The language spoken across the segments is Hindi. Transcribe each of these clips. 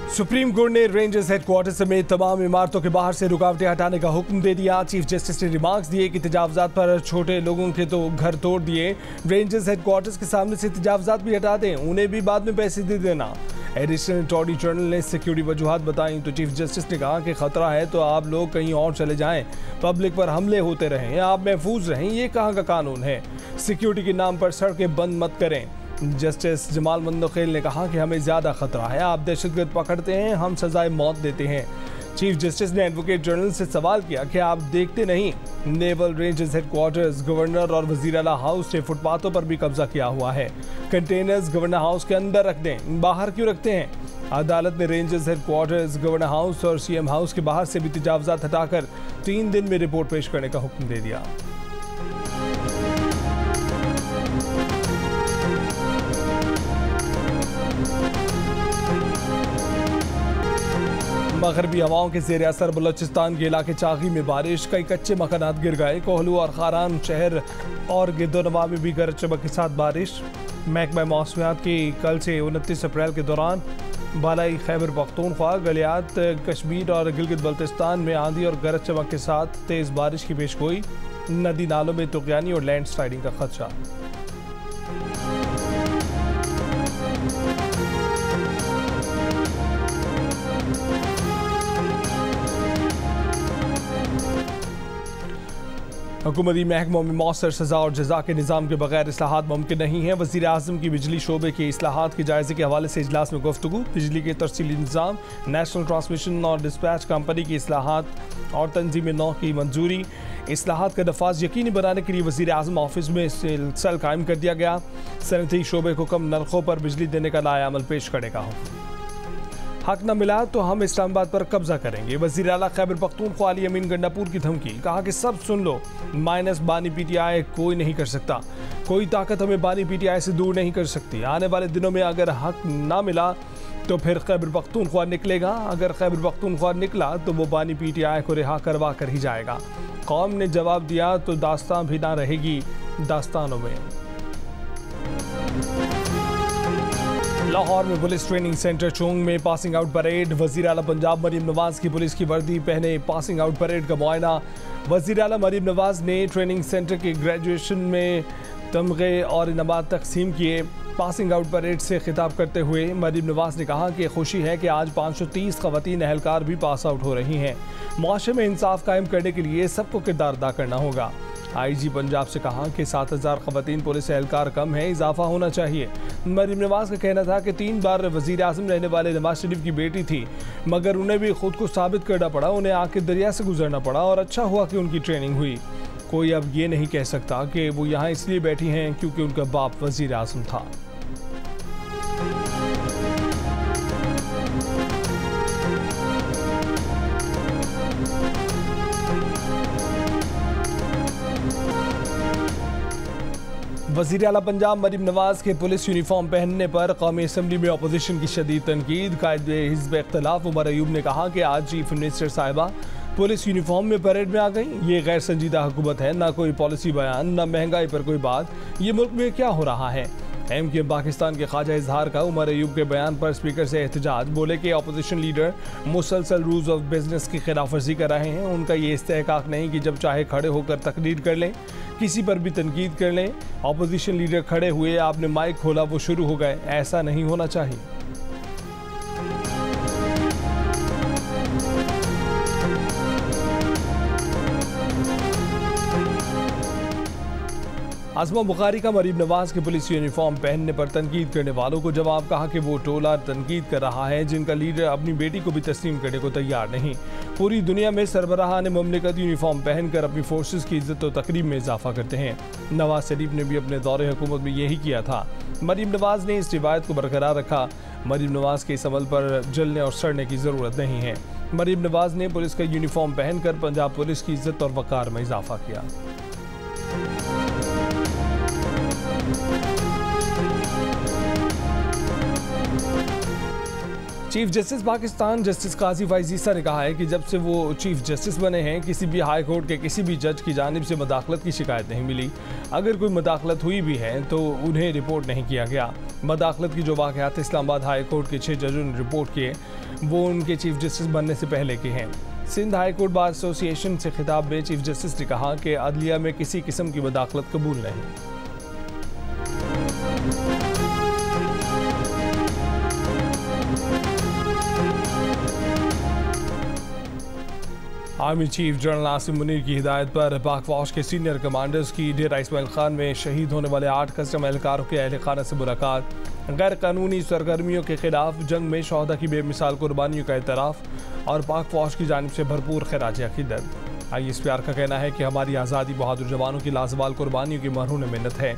सुप्रीम कोर्ट ने रेंजर्स हेडक्वार्टर समेत तमाम इमारतों के बाहर से रुकावटें हटाने का हुक्म दे दिया। चीफ जस्टिस ने रिमार्क्स दिए कि तजावजात पर छोटे लोगों के तो घर तोड़ दिए, रेंजर्स हेडक्वार्टर्स के सामने से तजावजात भी हटा दें, उन्हें भी बाद में पैसे दे देना। एडिशनल अटॉर्नी जनरल ने सिक्योरिटी वजूहात बताई तो चीफ जस्टिस ने कहा कि खतरा है तो आप लोग कहीं और चले जाएं, पब्लिक पर हमले होते रहें, आप महफूज रहें, ये कहाँ का कानून है? सिक्योरिटी के नाम पर सड़कें बंद मत करें। जस्टिस जमाल मंदोखेल ने कहा कि हमें ज़्यादा खतरा है, आप दहशतगर्द पकड़ते हैं, हम सजाए मौत देते हैं। चीफ जस्टिस ने एडवोकेट जनरल से सवाल किया कि आप देखते नहीं, नेवल रेंजर्स हेडक्वार्टर्स, गवर्नर और वजीर आला हाउस ने फुटपाथों पर भी कब्जा किया हुआ है। कंटेनर्स गवर्नर हाउस के अंदर रख दें, बाहर क्यों रखते हैं? अदालत ने रेंजर्स हेडक्वार्टर्स, गवर्नर हाउस और सीएम हाउस के बाहर से भी तजावजात हटाकर 3 दिन में रिपोर्ट पेश करने का हुक्म दे दिया। मगरबी हवाओं के ज़ेर असर बलोचिस्तान के इलाके चागी में बारिश, कई कच्चे मकानात गिर गए। कोहलू और खारान शहर और गिरदोनवा में भी गरज चमक के साथ बारिश। महकमा मौसमियात की कल से 29 अप्रैल के दौरान बालाई खैबर पख्तूनख्वा, गलियात, कश्मीर और गिलगित बल्तिस्तान में आंधी और गरज चमक के साथ तेज़ बारिश की पेशगोई। नदी नालों में तुगयानी और लैंड स्लाइडिंग का खदशा। हुकूमती महकमों में मौसर सज़ा और जज़ा के निज़ाम के बगैर इस्लाहात मुमकिन नहीं है। वज़ीर आज़म की बिजली शोबे के इस्लाहात के जायज़े के हवाले से इजलास में गुफ्तगू। बिजली के तरसीली निज़ाम, नेशनल ट्रांसमिशन और डिस्पैच कंपनी की इस्लाहात और तंजीम नौ की मंजूरी। इस्लाहात का नफाज यकीनी बनाने के लिए वज़ीर आज़म ऑफिस में सेल कायम कर दिया गया। सनती शोबे को कम नरखों पर बिजली देने का नया अमल पेश करने का हुक्म। हक न मिला तो हम इस्लामाबाद पर कब्जा करेंगे, वज़ीर आला खैबर पख्तूनख्वा अली अमीन गंडापुर की धमकी। कहा कि सब सुन लो, माइनस बानी पीटीआई कोई नहीं कर सकता, कोई ताकत हमें बानी पीटीआई से दूर नहीं कर सकती। आने वाले दिनों में अगर हक ना मिला तो फिर खैबर पख्तूनख्वा निकलेगा, अगर खैबर पख्तूनख्वा निकला तो वो बानी पीटीआई को रिहा करवा कर ही जाएगा। कौम ने जवाब दिया तो दास्तां भी ना रहेगी दास्तानों में। लाहौर में पुलिस ट्रेनिंग सेंटर चोंग में पासिंग आउट परेड। वज़ीर आला पंजाब मरीम नवाज की पुलिस की वर्दी पहने पासिंग आउट परेड का मुआयना। वज़ीर आला मरीम नवाज ने ट्रेनिंग सेंटर के ग्रेजुएशन में तमगे और इनामात तकसीम किए। पासिंग आउट परेड से खिताब करते हुए मरीम नवाज ने कहा कि खुशी है कि आज 530 ख़वातीन एहलकार भी पास आउट हो रही हैं। मुआशरे में इंसाफ कायम करने के लिए सबको किरदार अदा करना होगा। आईजी पंजाब से कहा कि 7000 ख़वातीन पुलिस एहलकार कम है, इजाफा होना चाहिए। मरीम नवाज का कहना था कि 3 बार वज़ीर आज़म रहने वाले नवाज शरीफ की बेटी थी, मगर उन्हें भी खुद को साबित करना पड़ा, उन्हें आग के दरिया से गुजरना पड़ा और अच्छा हुआ कि उनकी ट्रेनिंग हुई। कोई अब ये नहीं कह सकता कि वो यहाँ इसलिए बैठी हैं क्योंकि उनका बाप वज़ीर आज़म था। वज़ीर आला पंजाब मरीम नवाज के पुलिस यूनिफॉर्म पहनने पर कौमी असम्बली में अपोजिशन की शदीद तनकीद। कायद हिज़्ब इख्तिलाफ उमर अयूब ने कहा कि आज चीफ मिनिस्टर साहिबा पुलिस यूनिफॉर्म में परेड में आ गई, ये गैर संजीदा हुकूमत है, ना कोई पॉलिसी बयान, ना महंगाई पर कोई बात, ये मुल्क में क्या हो रहा है? एमके पाकिस्तान के ख्वाजा इजहार का उमर अयूब के बयान पर स्पीकर से एहतजाज। बोले कि अपोजिशन लीडर मुसलसल रूल्स ऑफ बिजनेस की खिलाफ वर्जी कर रहे हैं, उनका ये इस्तेहकाक नहीं कि जब चाहे खड़े होकर तकरीर कर लें, किसी पर भी तनकीद कर लें। अपोजिशन लीडर खड़े हुए, आपने माइक खोला, वो शुरू हो गए, ऐसा नहीं होना चाहिए। आज़मा बुखारी का मरीम नवाज के पुलिस यूनिफॉर्म पहनने पर तनकीद करने वालों को जवाब। कहा कि वो टोला तनकीद कर रहा है जिनका लीडर अपनी बेटी को भी तस्लीम करने को तैयार नहीं। पूरी दुनिया में सरबराहान मुमलिकत यूनिफॉर्म पहनकर अपनी फोर्सेस की इज्जत और तकरीब में इजाफा करते हैं। नवाज शरीफ ने भी अपने दौरे हुकूमत में यही किया था। मरीम नवाज ने इस रिवायत को बरकरार रखा। मरीम नवाज के इस अमल पर जलने और सड़ने की ज़रूरत नहीं है। मरीम नवाज ने पुलिस का यूनिफॉर्म पहनकर पंजाब पुलिस की इज्जत और वक़ार में इजाफा किया। चीफ जस्टिस पाकिस्तान जस्टिस काजी फैज़ ईसा ने कहा है कि जब से वो चीफ जस्टिस बने हैं किसी भी हाई कोर्ट के किसी भी जज की जानिब से मदाखलत की शिकायत नहीं मिली। अगर कोई मदाखलत हुई भी है तो उन्हें रिपोर्ट नहीं किया गया। मदाखलत की जो वाक़यात इस्लामाबाद हाई कोर्ट के 6 जजों ने रिपोर्ट किए वो उनके चीफ जस्टिस बनने से पहले के हैं। Sindh high court bar association से खिताब में चीफ जस्टिस ने कहा कि अदलिया में किसी किस्म की मदाखलत कबूल नहीं। Army chief general Asim Munir की हिदायत पर पाक फौज के सीनियर कमांडर्स की डेरा इस्माइल खान में शहीद होने वाले 8 कस्टम एहलकारों के अहल खाना से मुलाकात। गैर कानूनी सरगर्मियों के खिलाफ जंग में शहदा की बेमिसाल कुर्बानियों का एतराफ़ और पाक फौज की जानिब से भरपूर खिराज अक़ीदत। ISPR का कहना है कि हमारी आज़ादी बहादुर जवानों की लाजवाल कुर्बानियों की मरहून मिन्नत है।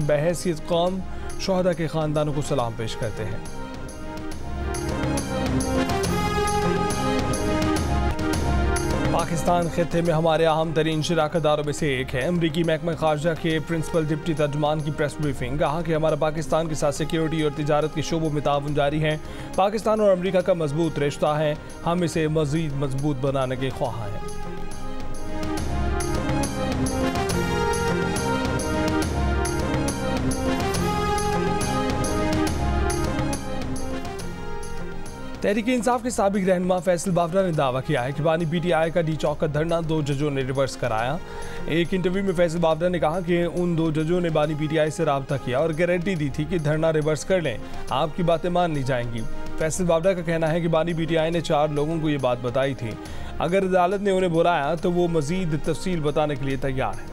बहैसियत कौम शहदा के ख़ानदानों को सलाम पेश करते हैं। पाकिस्तान खित्ते में हमारे अहम तरीन शराकतदारों में से एक है। अमरीकी महकमा खारजा के प्रिंसिपल डिप्टी तर्जमान की प्रेस ब्रीफिंग। कहा कि हमारा पाकिस्तान के साथ सिक्योरिटी और तिजारत के शोबों में ताउन जारी है। पाकिस्तान और अमरीका का मजबूत रिश्ता है, हम इसे मजीद मजबूत बनाने के ख्वाह हैं। तहरीक इंसाफ के साबिक रहनुमा फैसल बावरा ने दावा किया है कि बानी PTI का डी चौक का धरना 2 जजों ने रिवर्स कराया। एक इंटरव्यू में फैसल बावरा ने कहा कि उन 2 जजों ने बानी PTI से राब्ता किया और गारंटी दी थी कि धरना रिवर्स कर लें, आपकी बातें मान ली जाएंगी। फैसल बावरा का कहना है कि बानी PTI ने 4 लोगों को ये बात बताई थी। अगर अदालत ने उन्हें बुलाया तो वो मजीद तफसील बताने के लिए तैयार है।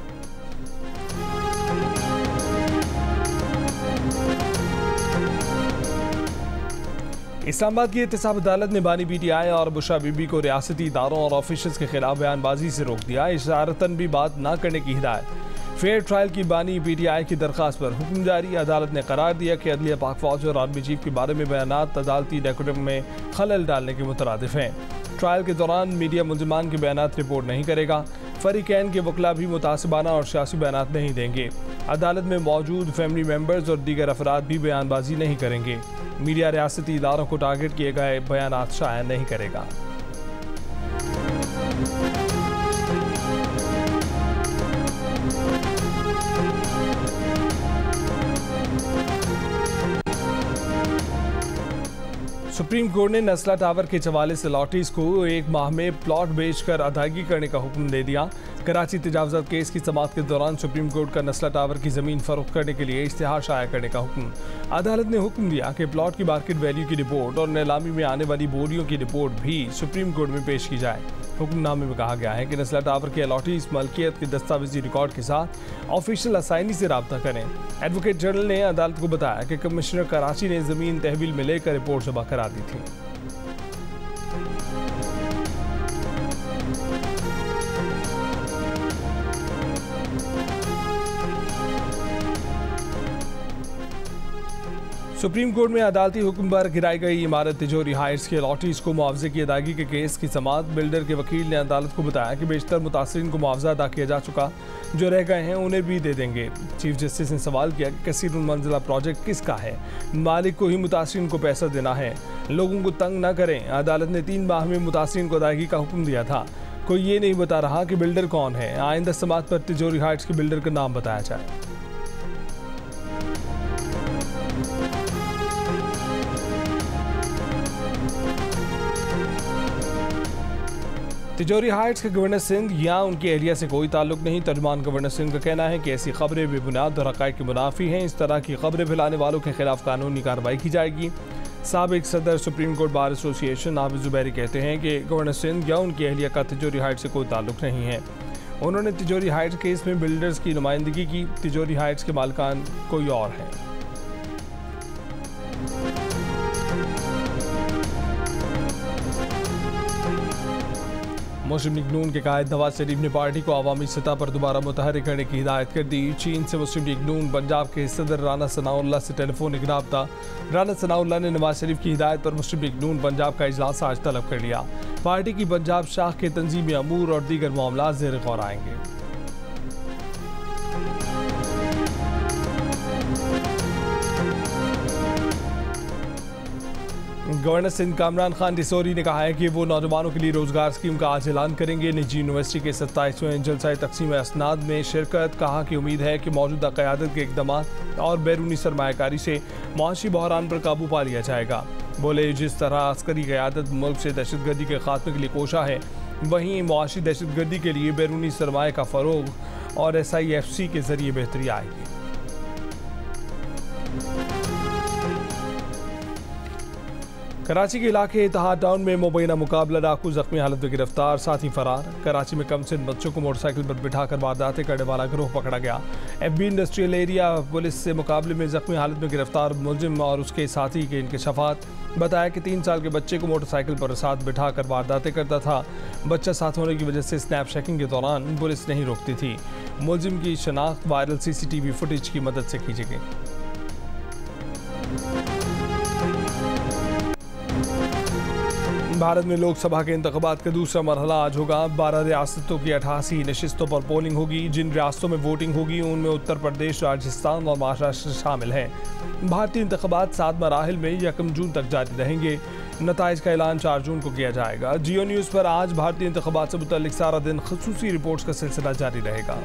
इस्लामाबाद की एहतसाब अदालत ने बानी PTI और बुशरा बीबी को रियासती इदारों और ऑफिशियल्स के खिलाफ बयानबाजी से रोक दिया। इशारतन भी बात न करने की हिदायत। फेयर ट्रायल की बानी PTI की दरख्वास्त पर हुक्म जारी। अदालत ने करार दिया कि अदलिया पाक फौज और आर्मी चीफ के बारे में बयानात अदालती डेकोरम में खलल डालने के मुतरादिफ हैं। ट्रायल के दौरान मीडिया मुल्ज़िमान के बयानात रिपोर्ट नहीं करेगा। फरीकैन के वकला भी मुतासिबाना और सियासी बयानात नहीं देंगे। अदालत में मौजूद फैमिली मेम्बर्स और दीगर अफराद भी बयानबाजी नहीं करेंगे। मीडिया रियासती इदारों को टारगेट किए गए बयानात शाया नहीं करेगा। सुप्रीम कोर्ट ने नस्ला टावर के 44 लॉटीज को 1 माह में प्लॉट बेचकर अदायगी करने का हुक्म दे दिया। कराची तजावुज़ात केस की समाअत के दौरान सुप्रीम कोर्ट का नस्ला टावर की ज़मीन फरोख्त करने के लिए इश्तिहार शाया करने का हुक्म। अदालत ने हुक्म दिया कि प्लॉट की मार्केट वैल्यू की रिपोर्ट और नीलामी में आने वाली बोलियों की रिपोर्ट भी सुप्रीम कोर्ट में पेश की जाए। हुक्मनामे में कहा गया है कि नस्ला टावर के अलॉटीज मलकियत के दस्तावेजी रिकॉर्ड के साथ ऑफिशियल असाइनी से रब्ता करें। एडवोकेट जनरल ने अदालत को बताया कि कमिश्नर कराची ने ज़मीन तहवील में लेकर रिपोर्ट जमा करा दी थी। सुप्रीम कोर्ट में अदालती हुक्म पर गिराई गई इमारत तिजोरी हाइट्स के अलॉटीज को मुआवजे की अदायगी के केस की समाअत। बिल्डर के वकील ने अदालत को बताया कि बेशतर मुतासरीन को मुआवजा अदा किया जा चुका, जो रह गए हैं उन्हें भी दे देंगे। चीफ जस्टिस ने सवाल किया कि कसीरुल मंजिला प्रोजेक्ट किसका है, मालिक को ही मुतासरीन को पैसा देना है, लोगों को तंग न करें। अदालत ने 3 माह में मुतासरीन को अदायगी का हुक्म दिया था। कोई ये नहीं बता रहा कि बिल्डर कौन है। आइंदा समाअत पर तिजोरी हाइट्स के बिल्डर का नाम बताया जाए। तिजोरी हाइट्स के गवर्नर सिंध या उनकी एहलिया से कोई ताल्लुक नहीं। तर्जुमान गवर्नर सिंध का कहना है कि ऐसी खबरें बेबुनियाद और हक़ाइक़ के मुनाफी हैं। इस तरह की खबरें फैलाने वालों के खिलाफ कानूनी कार्रवाई की जाएगी। साबिक सदर supreme court bar association Nafiz Zuberi कहते हैं कि गवर्नर सिंध या उनकी एहलिया का तिजोरी हाइट्स से कोई ताल्लुक नहीं है। उन्होंने तिजोरी हाइट्स केस में बिल्डर्स की नुमाइंदगी की। तिजोरी हाइट्स के मालिकान कोई और हैं। मुस्लिम लीग नून के कायद नवाज शरीफ ने पार्टी को अवामी सतह पर दोबारा मुतहर्रिक करने की हिदायत कर दी। चीन से मुस्लिम लीग नून पंजाब के सदर राना सनाउल्लाह से टेलीफोनिक राब्ता। राना सनाउल्लाह ने नवाज शरीफ की हिदायत पर मुस्लिम लीग नून पंजाब का इजलास आज तलब कर लिया। पार्टी की पंजाब शाख के तंजीमी अमूर और दीगर मामला ज़ेर गौर आएंगे। गवर्नर सिंध कामरान खान डिसोरी ने कहा है कि वो नौजवानों के लिए रोजगार स्कीम का आज ऐलान करेंगे। निजी यूनिवर्सिटी के 27वें जलसा तकसीम असनाद में शिरकत। कहा कि उम्मीद है कि मौजूदा क़यादत के इक़दाम और बैरूनी सरमायाकारी से माशी बहरान पर काबू पा लिया जाएगा। बोले, जिस तरह अस्करी क़यादत मुल्क से दहशतगर्दी के खात्मे के लिए कोशा है, वहीं मुआशी दहशतगर्दी के लिए बैरूनी सरमाए का फ़रोग और SIFC के ज़रिए बेहतरी आएगी। कराची के इलाके इत्तेहाद टाउन में मुबैना मुकाबला, डाकू जख्मी हालत में गिरफ्तार, साथ ही फरार। कराची में कम सिन बच्चों को मोटरसाइकिल पर बिठाकर वारदातें करने वाला गिरोह पकड़ा गया। FB इंडस्ट्रियल एरिया पुलिस से मुकाबले में जख्मी हालत में गिरफ्तार मुलजिम और उसके साथी के इंकशाफात। बताया कि 3 साल के बच्चे को मोटरसाइकिल पर साथ बिठाकर वारदातें करता था। बच्चा साथ होने की वजह से स्नैप चेकिंग के दौरान पुलिस नहीं रोकती थी। मुलजिम की शनाख्त वायरल CCTV फुटेज की मदद से की गई। भारत में लोकसभा के इंतखाबात का दूसरा मरहला आज होगा। 12 रियासतों की 88 नशिस्तों पर पोलिंग होगी। जिन रियासतों में वोटिंग होगी उनमें उत्तर प्रदेश, राजस्थान और महाराष्ट्र शामिल हैं। भारतीय इंतखाबात 7 मराहिल में 1 जून तक जारी रहेंगे। नताइज का ऐलान 4 जून को किया जाएगा। जियो न्यूज़ पर आज भारतीय इंतखाबात से मुतल्लिक सारा दिन खुसूसी रिपोर्ट्स का सिलसिला जारी रहेगा।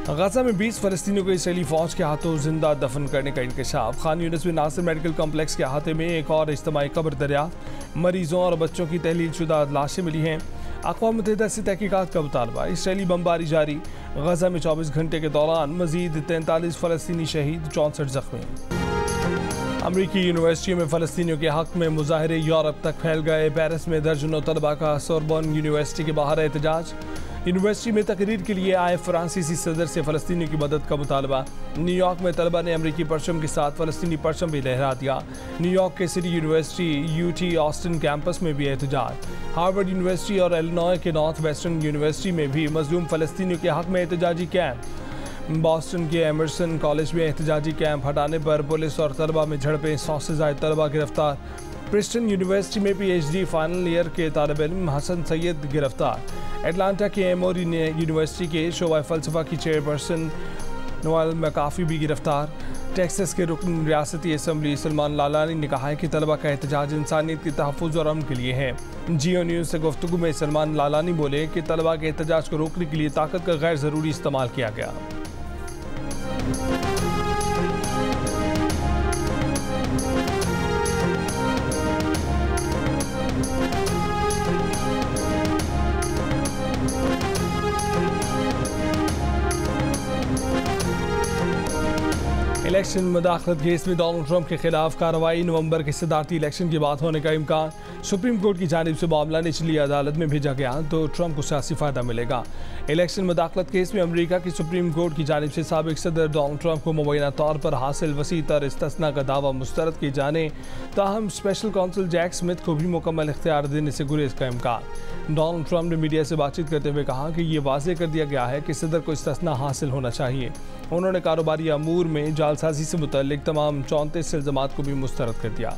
गजा में 20 फ़लस्तीनियों को इसराइली फ़ौज के हाथों जिंदा दफन करने का इंकशाफ। खान यूनिस में नासिर मेडिकल कॉम्प्लेक्स के अहाते में एक और इज्तिमाई कब्र दरियाफ्त। मरीजों और बच्चों की तहलील शुदा लाशें मिली हैं। अक़वाम मुत्तहिदा से तहकीकात का मुतालबा। इसराइली बमबारी जारी। गजा में 24 घंटे के दौरान मजीद 43 फ़लस्तीनी शहीद, 64 जख्मी। अमरीकी यूनिवर्सिटियों में फ़लस्तीनियों के हक़ में मुजाहरे यूरोप तक फैल गए। पेरिस में दर्जनों तलबा का सोरबोन यूनिवर्सिटी के बाहर एहतजाज। यूनिवर्सिटी में तकरीर के लिए आए फ्रांसीसी सदर से फ़लस्तीनियों की मदद का मुतालबा। न्यूयॉर्क में तलबा ने अमरीकी परचम के साथ फ़लस्तीनी परचम भी लहरा दिया। न्यूयॉर्क के city university UT Austin campus में भी एहतजाज। हार्वर्ड यूनिवर्सिटी और इलिनॉय के नॉर्थ वेस्टर्न यूनिवर्सिटी में भी मज़लूम फ़लस्तीनियों के हक़ में एहतजाजी कैंप। बॉस्टन के एमर्सन कॉलेज में एहतजाजी कैंप हटाने पर पुलिस और तलबा में झड़पें, 100 से ज़ायद तलबा गिरफ्तार। प्रिस्टन यूनिवर्सिटी में PhD फाइनल ईयर के तालिब इल्म हसन सैयद गिरफ्तार। एटलांटा के एमोरी यूनिवर्सिटी के शोबा फ़लसफ़ा की चेयरपर्सन नोएल मैकाफ़ी भी गिरफ्तार। टेक्सास के रुकन रियासती असम्बली सलमान लालानी ने कहा है कि तलबा का एहतजाज इंसानियत के तहफ़्फ़ुज़ और अमन के लिए है। जियो न्यूज़ से गुफ्तगू में सलमान लालानी बोले कि तलबा के एहतजाज को रोकने के लिए ताकत का गैर ज़रूरी इस्तेमाल किया गया। इलेक्शन मुदाखलत केस में डोनाल्ड ट्रंप के खिलाफ कार्रवाई। नवंबर के सदारती इलेक्शन के बाद होने का इम्कान। सुप्रीम कोर्ट की जानिब से मामला निचली अदालत में भेजा गया तो ट्रंप को सियासी फ़ायदा मिलेगा। इलेक्शन मुदाखलत केस में अमेरिका की सुप्रीम कोर्ट की जानिब से साबिक सदर डोनाल्ड ट्रंप को मुबैना तौर पर हासिल वसी तर इस्तिस्ना का दावा मुस्तरद किए जाने, ताहम स्पेशल कौंसल जैक स्मिथ को भी मुकम्मल इख्तियार देने से गुरेज का इम्कान। डोनाल्ड ट्रंप ने मीडिया से बातचीत करते हुए कहा कि ये वाज़ेह कर दिया गया है कि सदर को इस्तिस्ना हासिल होना चाहिए। उन्होंने कारोबारी अमूर में जालसाजी से मुतल्लिक तमाम 34 इल्ज़ामात को भी मुस्तरद कर दिया।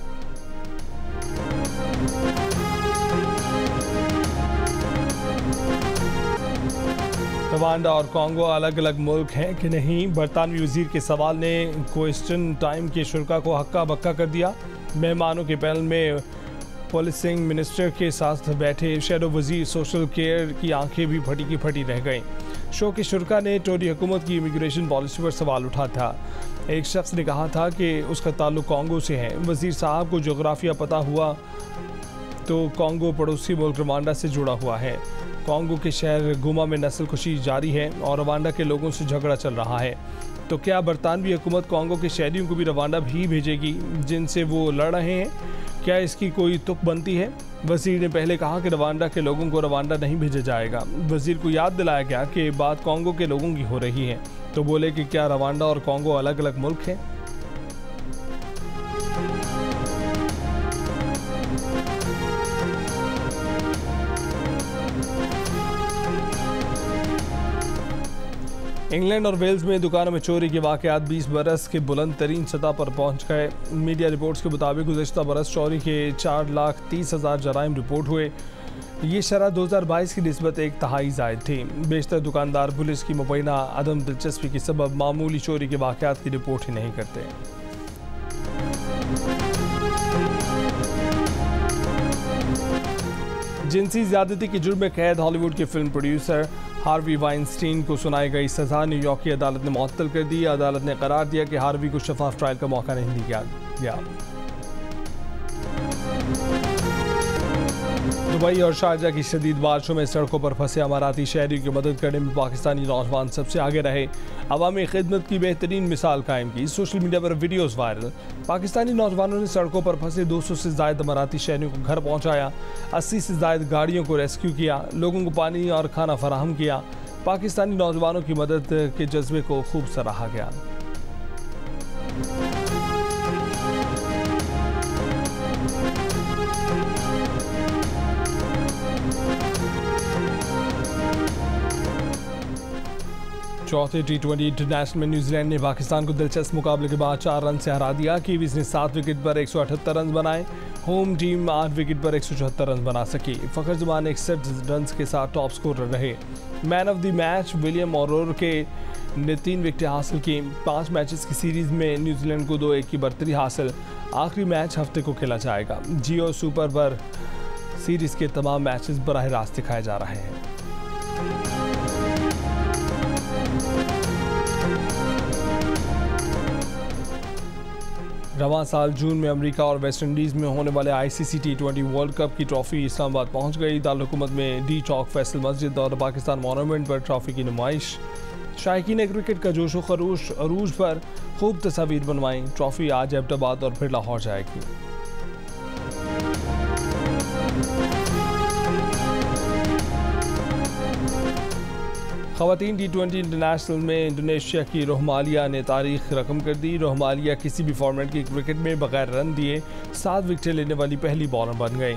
रवांडा और कॉन्गो अलग अलग मुल्क हैं कि नहीं? बरतानवी वज़ीर के सवाल ने क्वेश्चन टाइम के शुरा को हक्का बक्का कर दिया। मेहमानों के पैनल में पॉलिसिंग मिनिस्टर के साथ बैठे शैडो वज़ीर सोशल केयर की आंखें भी फटी की फटी रह गईं। शो के शुरा ने टोरी हुकूमत की इमिग्रेशन पॉलिसी पर सवाल उठा था। एक शख्स ने कहा था कि उसका ताल्लुक कॉन्गो से है। वज़ीर साहब को जोग्राफिया पता हुआ तो कॉन्गो पड़ोसी मुल्क रवांडा से जुड़ा हुआ है। कॉन्गो के शहर गुमा में नस्ल कुशी जारी है और रवांडा के लोगों से झगड़ा चल रहा है। तो क्या बरतानवी हुकूमत कॉन्गो के शहरियों को भी रवांडा भी भेजेगी जिनसे वो लड़ रहे हैं? क्या इसकी कोई तुक बनती है? वज़ीर ने पहले कहा कि रवांडा के लोगों को रवांडा नहीं भेजा जाएगा। वज़ीर को याद दिलाया गया कि बात कॉन्गो के लोगों की हो रही है तो बोले कि क्या रवांडा और कॉन्गो अलग अलग मुल्क हैं? इंग्लैंड और वेल्स में दुकानों में चोरी के वाक़यात 20 बरस के बुलंद तरीन सतह पर पहुँच गए। मीडिया रिपोर्ट्स के मुताबिक गुज़श्ता बरस चोरी के 4,30,000 जराइम रिपोर्ट हुए। ये शरह 2022 की निस्बत 1/3 ज़ायद थी। बेशतर दुकानदार पुलिस की मुबैना अदम दिलचस्पी के सबब मामूली चोरी के वाक़यात की रिपोर्ट ही नहीं करते। जिनसी ज़्यादती के जुर्म में कैद हॉलीवुड के फिल्म प्रोड्यूसर हार्वी वाइनस्टीन को सुनाई गई सज़ा न्यूयॉर्क की अदालत ने मुअत्तल कर दी। अदालत ने करार दिया कि हार्वी को शफाफ ट्रायल का मौका नहीं दिया गया। दुबई और शारजाह की शदीद बारिशों में सड़कों पर फंसे अमाराती शहरियों की मदद करने में पाकिस्तानी नौजवान सबसे आगे रहे। अवामी खिदमत की बेहतरीन मिसाल कायम की। सोशल मीडिया पर वीडियोस वायरल। पाकिस्तानी नौजवानों ने सड़कों पर फंसे 200 से ज़ायद अमाराती शहरियों को घर पहुंचाया। 80 से ज़ायद गाड़ियों को रेस्क्यू किया। लोगों को पानी और खाना फराहम किया। पाकिस्तानी नौजवानों की मदद के जज्बे को खूब सराहा गया। चौथे T20 इंटरनेशनल में न्यूजीलैंड ने पाकिस्तान को दिलचस्प मुकाबले के बाद 4 रन से हरा दिया। कीवीज ने 7 विकेट पर 178 रन बनाए। होम टीम 8 विकेट पर 174 रन बना सकी। फ़खर जमान 61 रन के साथ टॉप स्कोरर रहे। Man of the match William O'Rourke ने 3 विकेटें हासिल की। 5 मैचेस की सीरीज़ में न्यूजीलैंड को 2-1 की बरतरी हासिल। आखिरी मैच हफ्ते को खेला जाएगा। जियो सुपर पर सीरीज़ के तमाम मैचेस बराह रास्त दिखाए जा रहे हैं। रवां साल जून में अमेरिका और वेस्ट इंडीज़ में होने वाले ICC T20 वर्ल्ड कप की ट्रॉफी इस्लामाबाद पहुंच गई। दारुल हुकूमत में डी चौक फैसल मस्जिद और पाकिस्तान मॉन्यूमेंट पर ट्रॉफी की नुमाइश। शायकीन क्रिकेट का जोश व खरोश अरूज पर खूब तस्वीर बनवाई। ट्रॉफी आज एबटाबाद और फिर लाहौर जाएगी। ख़वातीन T20 इंटरनेशनल में इंडोनेशिया की रोहमालिया ने तारीख रकम कर दी। रोहमालिया किसी भी फॉर्मेट की क्रिकेट में बगैर रन दिए 7 विकेटें लेने वाली पहली बॉलर बन गई।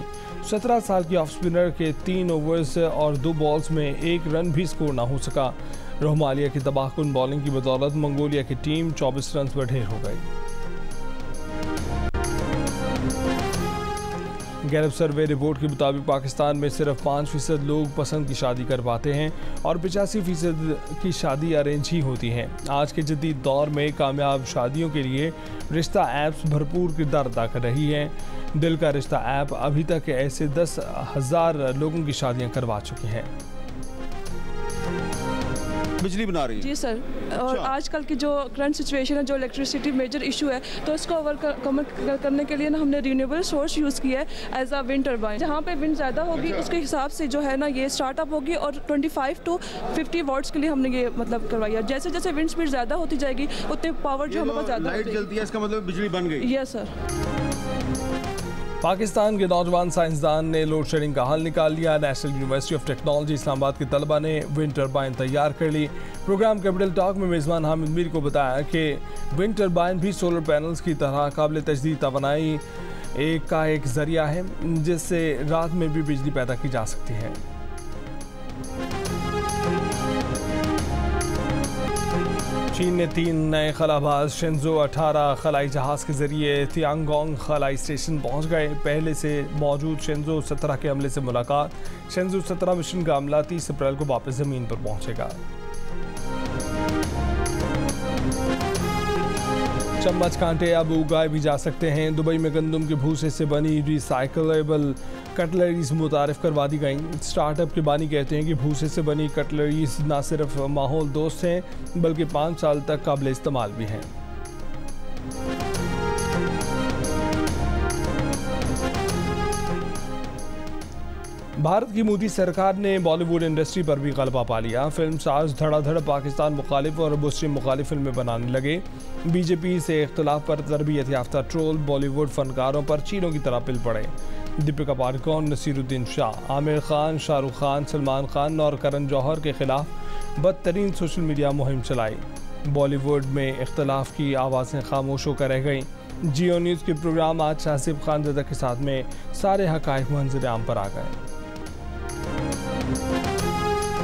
17 साल की ऑफ स्पिनर के 3 ओवर्स और 2 बॉल्स में 1 रन भी स्कोर ना हो सका। रोहमालिया की तबाहकुन बॉलिंग की बदौलत मंगोलिया की टीम 24 रन पर ढेर हो गई। गैलप सर्वे रिपोर्ट के मुताबिक पाकिस्तान में सिर्फ 5% लोग पसंद की शादी कर पाते हैं और 85% की शादी अरेंज ही होती हैं। आज के जदीद दौर में कामयाब शादियों के लिए रिश्ता ऐप्स भरपूर किरदार अदा कर रही हैं। दिल का रिश्ता ऐप अभी तक ऐसे 10,000 लोगों की शादियां करवा चुकी हैं। बिजली बना रही है जी सर। और आजकल की जो करंट सिचुएशन है, जो इलेक्ट्रिसिटी मेजर इशू है, तो इसको ओवरकम करने के लिए ना हमने रिन्यूएबल सोर्स यूज़ किया है एज अ विंड टर्बाइन। जहाँ पे विंड ज़्यादा होगी उसके हिसाब से जो है ना ये स्टार्टअप होगी और 25 to 50 वॉट्स के लिए हमने ये मतलब करवाई है। जैसे जैसे विंड स्पीड ज़्यादा होती जाएगी उतने पावर जो हमारे पास ज़्यादा लाइट जलती है, इसका मतलब बिजली बन गई। Yes sir. पाकिस्तान के नौजवान साइंसदान ने लोड शेडिंग का हल निकाल लिया। National university of technology Islamabad के तलबा ने विंड टर्बाइन तैयार कर ली। प्रोग्राम कैपिटल टॉक में मेज़बान हामिद मीर को बताया कि विंड टर्बाइन भी सोलर पैनल्स की तरह काबिल तजदीद तवानाई का एक जरिया है जिससे रात में भी बिजली पैदा की जा सकती है। चीन ने 3 नए खलाबाज शिंजो 18 खलाई जहाज़ के जरिए तियांगोंग खलाई स्टेशन पहुंच गए। पहले से मौजूद शिंजो 17 के अमले से मुलाकात। शिंजो 17 मिशन का अमला 30 अप्रैल को वापस ज़मीन पर पहुंचेगा। चम्मच कांटे अब उगाए भी जा सकते हैं। दुबई में गंदम के भूसे से बनी रिसाइकलेबल कटलरीज मुतारिफ करवा दी गई। स्टार्टअप के बानी कहते हैं कि भूसे से बनी कटलरीज न सिर्फ माहौल दोस्त हैं बल्कि 5 साल तक काबिल इस्तेमाल भी हैं। भारत की मोदी सरकार ने बॉलीवुड इंडस्ट्री पर भी गलबा पा लिया। फिल्म साज धड़ाधड़ पाकिस्तान मुखालिफ और मुस्लिम मुखालिफ फिल्में बनाने लगे। बीजेपी से इख्तलाफ पर तरबियत याफ्ता ट्रोल बॉलीवुड फनकारों पर चीनों की तरह पिल पड़े। दीपिका पादुकोण, नसीरुद्दीन शाह, आमिर खान, शाहरुख खान, सलमान खान और करण जौहर के खिलाफ बदतरीन सोशल मीडिया मुहिम चलाई। बॉलीवुड में इख्तलाफ की आवाज़ें खामोश होकर रह गईं। जियो न्यूज़ के प्रोग्राम आज शाहसिब खानज़दा के साथ में सारे हक़ाइक़ मंज़र आम पर आ गए।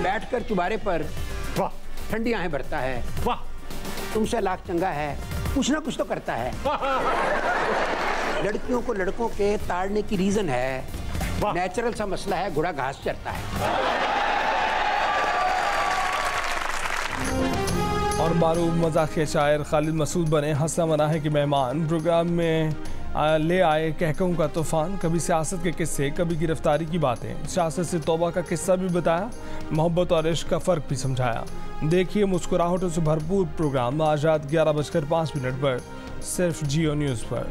बैठकर चुबारे पर वाह ठंडी आहें भरता है, वाह तुमसे लाख चंगा है, कुछ ना कुछ तो करता है। लड़कियों को लड़कों के ताड़ने की रीजन है नेचुरल सा मसला है, घोड़ा घास चरता है। और मारूफ मजाकिया शायर खालिद मसूद बने हंसना मनाहे के मेहमान। प्रोग्राम में ले आए कहकों का तूफान, कभी सियासत के किस्से, कभी गिरफ्तारी की बातें, सियासत से तौबा का किस्सा भी बताया, मोहब्बत और इश्क का फ़र्क भी समझाया। देखिए मुस्कुराहटों से भरपूर प्रोग्राम आज रात 11:05 पर सिर्फ जियो न्यूज़ पर।